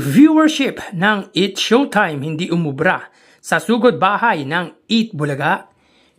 viewership ng Eat Showtime hindi umubra sa sugod bahay ng Eat Bulaga?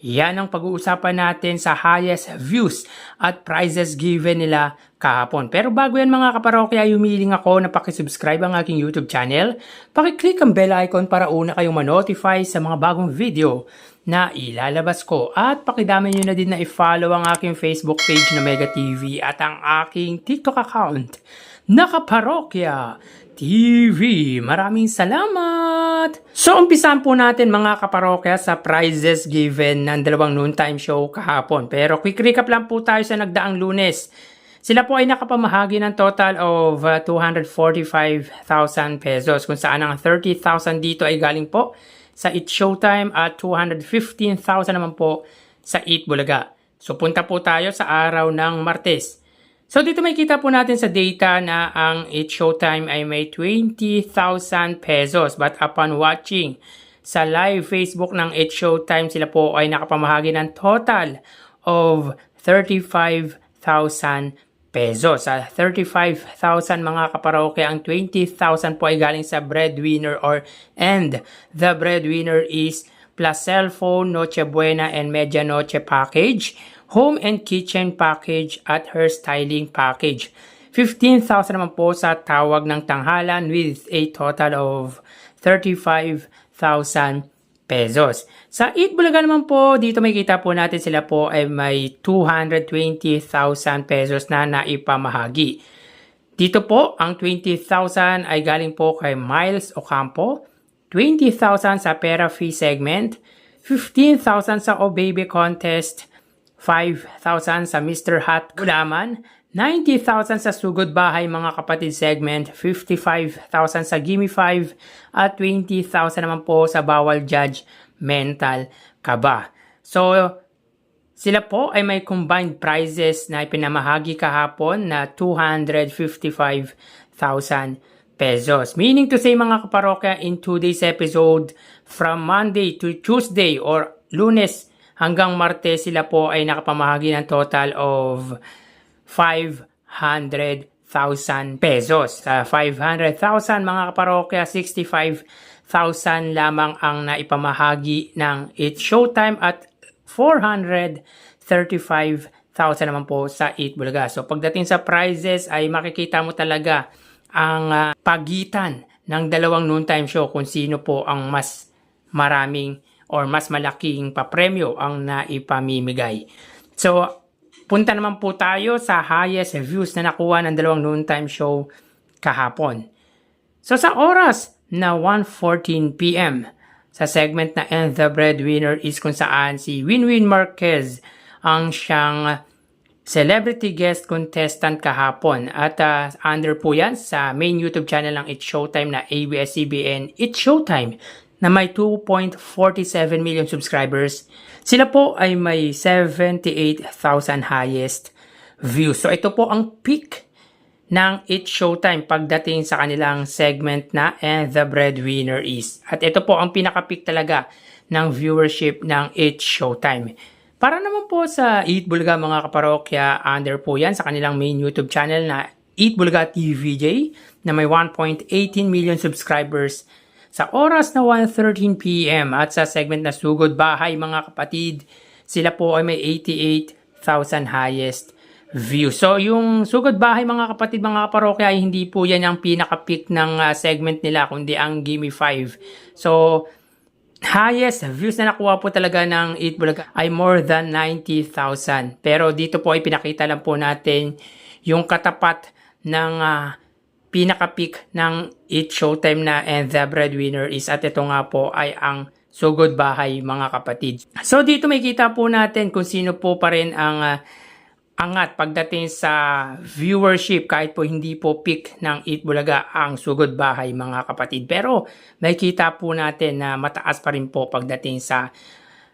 Yan ang pag-uusapan natin sa highest views at prizes given nila kahapon. Pero bago yan mga kaparokya, humiling ako na pakisubscribe ang aking YouTube channel. Pakiclick ang bell icon para una kayong ma-notify sa mga bagong video na ilalabas ko. At pakidami nyo na din na i-follow ang aking Facebook page na Mega TV at ang aking TikTok account na Kaparokya TV. Maraming salamat! So, umpisan po natin mga kaparokya sa prizes given ng dalawang noontime show kahapon. Pero quick recap lang po tayo sa nagdaang Lunes. Sila po ay nakapamahagi ng total of 245,000 pesos kung saan ang 30,000 dito ay galing po sa Eat Showtime at 215,000 naman po sa Eat Bulaga. So, punta po tayo sa araw ng Martes. So, dito may kita po natin sa data na ang Eat Showtime ay may 20,000 pesos. But upon watching sa live Facebook ng Eat Showtime, sila po ay nakapamahagi ng total of 35,000 pesos. Sa 35,000 mga kaparokya, ang 20,000 po ay galing sa breadwinner and the breadwinner is plus cellphone, Noche Buena, and Media Noche package, home and kitchen package at hairstyling package. 15,000 naman po sa tawag ng tanghalan with a total of 35,000 pesos. Sa Eat Bulaga naman po, dito may kita po natin sila po ay may 220,000 pesos na naipamahagi. Dito po, ang 20,000 ay galing po kay Miles Ocampo, 20,000 sa Pera Fee segment, 15,000 sa O Baby Contest, 5,000 sa Mr. Hot Gulaman, 90,000 sa Sugod Bahay mga kapatid segment, 55,000 sa Gimme 5, at 20,000 naman po sa Bawal Judge Mental Kaba. So, sila po ay may combined prizes na ipinamahagi kahapon na 255,000 pesos. Meaning to say mga kaparokya, in today's episode, from Monday to Tuesday or Lunes hanggang Martes, sila po ay nakapamahagi ng total of 500,000 pesos. Sa 500,000 mga kaparokya, 65,000 lamang ang naipamahagi ng Eat Showtime at 435,000 naman po sa Eat Bulaga. So pagdating sa prizes ay makikita mo talaga ang pagitan ng dalawang noontime show kung sino po ang mas maraming or mas malaking papremyo ang naipamimigay. So, punta naman po tayo sa highest views na nakuha ng dalawang noontime show kahapon. So, sa oras na 1:14 p.m. sa segment na And the Breadwinner is kung saan si Winwin Marquez ang siyang celebrity guest contestant kahapon. At under po yan sa main YouTube channel ng Eat Showtime na ABS-CBN Eat Showtime na may 2.47 million subscribers. Sila po ay may 78,000 highest views. So ito po ang peak ng Eat Showtime pagdating sa kanilang segment na And the Breadwinner is. At ito po ang pinaka-peak talaga ng viewership ng Eat Showtime. Para naman po sa Eat Bulaga mga kaparokya, under po yan sa kanilang main YouTube channel na Eat Bulaga TVJ na may 1.18 million subscribers sa oras na 1:13 p.m. at sa segment na Sugod Bahay mga kapatid, sila po ay may 88,000 highest views. So yung Sugod Bahay mga kapatid mga kaparokya ay hindi po yan ang pinaka-peak ng segment nila kundi ang Gimme 5. So highest views na nakuha po talaga ng Eat Bulaga ay more than 90,000. Pero dito po ay pinakita lang po natin yung katapat ng pinaka-peak ng Eat Showtime na And the Breadwinner is, at ito nga po ay ang Sugod Bahay mga kapatid. So dito may kita po natin kung sino po pa rin ang angat pagdating sa viewership kahit po hindi po peak ng Eat Bulaga ang Sugod Bahay mga kapatid. Pero may kita po natin na mataas pa rin po pagdating sa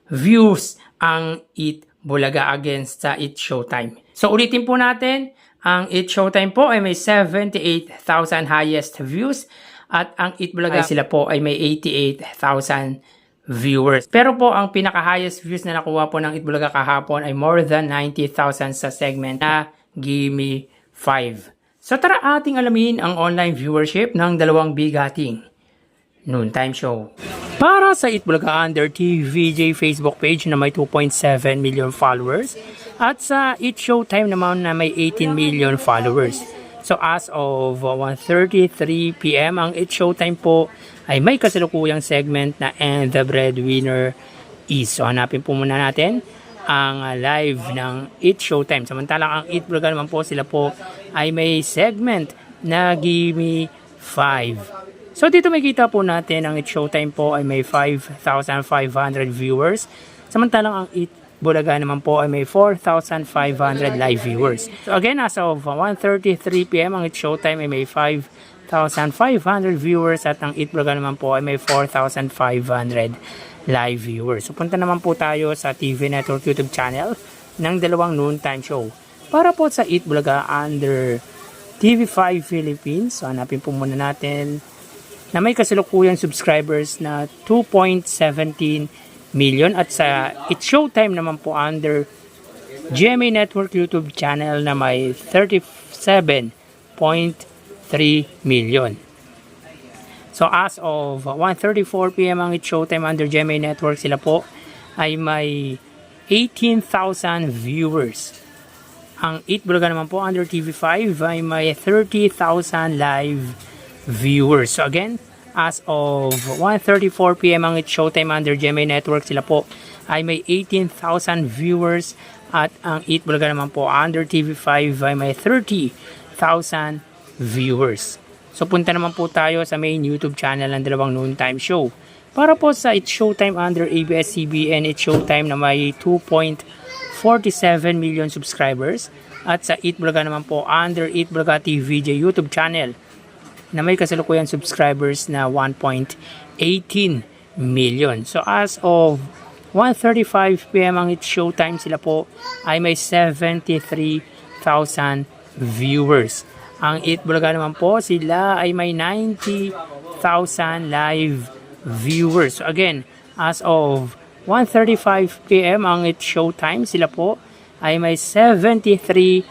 views ang Eat Bulaga against sa Eat Showtime. So ulitin po natin, ang Eat Showtime po ay may 78,000 highest views at ang Eat Bulaga sila po ay may 88,000 viewers. Pero po ang pinaka-highest views na nakuha po ng Eat Bulaga kahapon ay more than 90,000 sa segment na Gimme 5. So tara ating alamin ang online viewership ng dalawang bigating noontime show. Para sa Eat Bulaga Under TVJ Facebook page na may 2.7 million followers at sa Eat Showtime naman na may 18 million followers. So as of 1:33 PM ang Eat Showtime po ay may kasalukuyang segment na And the Breadwinner Is. So hanapin po muna natin ang live ng Eat Showtime. Samantalang ang Eat Bulaga naman po, sila po ay may segment na Gimme 5. So dito makita po natin ang Eat Showtime po ay may 5,500 viewers. Samantalang ang Eat Bulaga naman po ay may 4,500 live viewers. So again, as of 1:33 PM ang Eat Showtime ay may 5,500 viewers at ang Eat Bulaga naman po ay may 4,500 live viewers. So punta naman po tayo sa TV Network YouTube channel ng dalawang noontime show. Para po sa Eat Bulaga under TV5 Philippines, so hanapin po muna natin na may kasalukuyang subscribers na 2.17 million at sa Eat Showtime naman po under GMA Network YouTube channel na may 37.3 million. So as of 1:34 PM ang Eat Showtime under GMA Network, sila po ay may 18,000 viewers. Ang Eat Bulaga naman po under TV5 ay may 30,000 live viewers. So again, as of 1:34 PM ang Eat Showtime under GMA Network, sila po ay may 18,000 viewers at ang Eat Bulaga naman po under TV5 ay may 30,000 viewers. So punta naman po tayo sa main YouTube channel ng dalawang noontime show. Para po sa Eat Showtime under ABS-CBN Eat Showtime na may 2.47 million subscribers at sa Eat Bulaga naman po under Eat Bulaga TVJ YouTube channel na may kasalukuyang subscribers na 1.18 million. So as of 1:35 PM ang Eat Showtime, sila po ay may 73,000 viewers. Ang Eat Bulaga naman po, sila ay may 90,000 live viewers. So again, as of 1:35 PM ang Eat Showtime, sila po ay may 73,000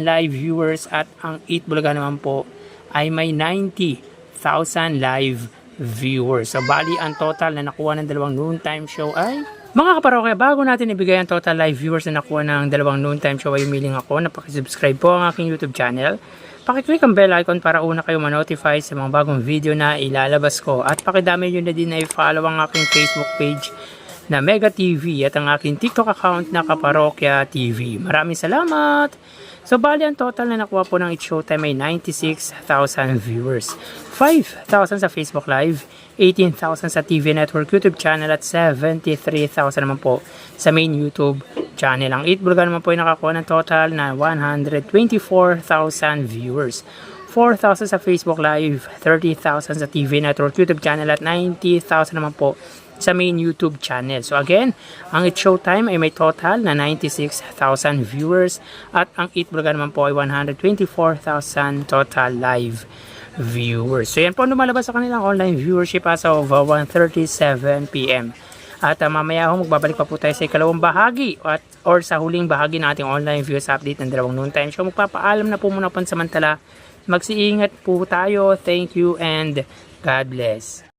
live viewers at ang Eat Bulaga naman po ay may 90,000 live viewers. So bali, ang total na nakuha ng dalawang noontime show ay mga kaparokya, bago natin ibigay ang total live viewers na nakuha ng dalawang noontime show ay humiling ako na pakisubscribe po ang aking YouTube channel. Pakiclick ang bell icon para una kayo ma-notify sa mga bagong video na ilalabas ko. At pakidami nyo na din na i-follow ang aking Facebook page na Mega TV at ang aking TikTok account na Kaparokya TV. Maraming salamat! So bali, ang total na nakuha po ng Eat Showtime ay 96,000 viewers. 5,000 sa Facebook Live, 18,000 sa TV Network YouTube channel at 73,000 naman po sa main YouTube channel. Ang Eat Bulaga naman po ay nakakuha ng total na 124,000 viewers. 4,000 sa Facebook Live, 30,000 sa TV Network YouTube channel at 90,000 naman po sa main YouTube channel. So again, ang Eat Showtime ay may total na 96,000 viewers at ang Eat Bulaga naman po ay 124,000 total live viewers. So yan po lumalabas sa kanilang online viewership as of 1:37 PM. At mamaya ho, magbabalik pa po tayo sa ikalawang bahagi or sa huling bahagi ng ating online views update ng dalawang noontime show. Magpapaalam na po muna pansamantala. Magsiingat po tayo. Thank you and God bless.